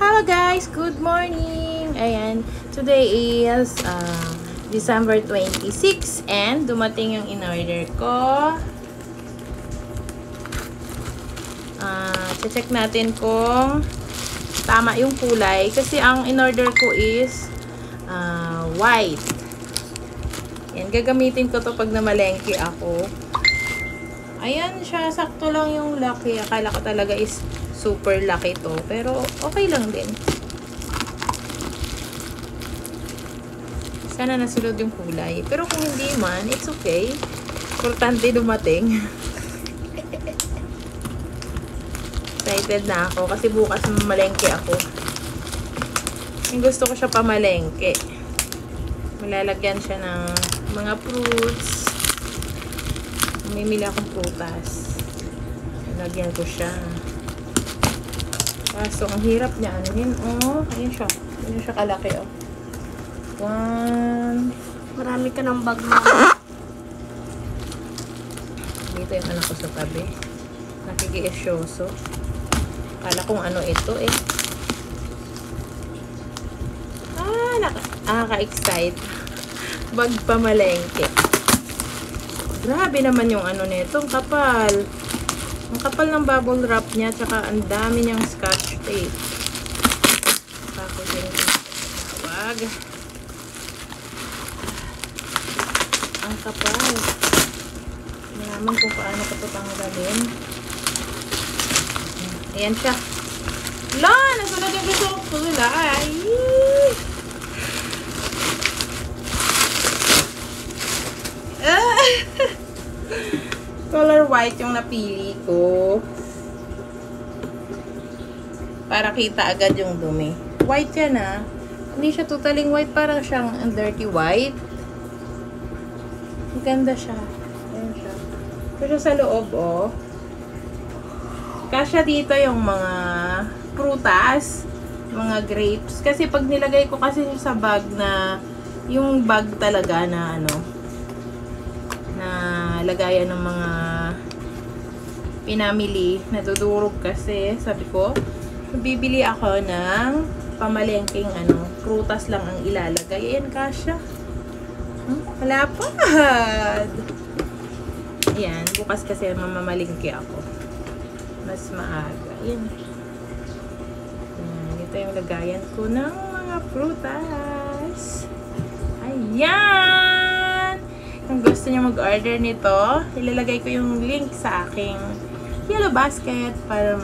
Hello guys! Good morning! Ayan, today is December 26 and dumating yung in-order ko. Check natin kung tama yung kulay kasi ang in-order ko is white. Yan, gagamitin ko to pag namalengke ako. Ayan siya, sakto lang yung laki. Akala ko talaga is super laki to, pero okay lang din. Sana nasunod yung kulay. Pero kung hindi man, it's okay. Importante dumating. Excited na ako kasi bukas mamalengke ako. Yung gusto ko siya pamalengke. Malalagyan siya ng mga fruits. Mamimili akong prutas. Lalagyan ko siya. So, ang hirap niya. Anuhin, oh. Ayun siya. Ayun siya kalaki, oh. One. Marami ka ng bag mo. Dito yung anak ko sa tabi. Nakikiisyoso. Kala kung ano ito, eh. Nakaka-excite. Bag pamalengke. Grabe naman yung ano nito. Ang kapal. Ang kapal ng bubble wrap niya, tsaka ang dami niyang scotch tape. Tapos yung tawag. Ang kapal. Hindi naman kung paano ko ito tanggalin. Ayan siya. Wala! Nasunod yung gusto ko. Kulay! Color white yung napili ko. Para kita agad yung dumi. White yan, ah. Hindi siya totaling white. Parang siyang dirty white. Ganda siya. Ayan siya. Ito siya sa loob, oh. Kasya dito yung mga prutas. Mga grapes. Kasi pag nilagay ko kasi sa bag na yung bag talaga na ano, na lagayan ng mga pinamili, nadudurog kasi. Sabi ko, bibili ako ng pamalengking ano, prutas lang ang ilalagay. Ayan, kasya. Malapad. Ayan, bukas kasi mamamalingki ako. Mas maaga. Ayan. Ayan, ito yung lagayan ko ng mga prutas. Ayan! Kung gusto niyo mag-order nito, ilalagay ko yung link sa aking yellow basket para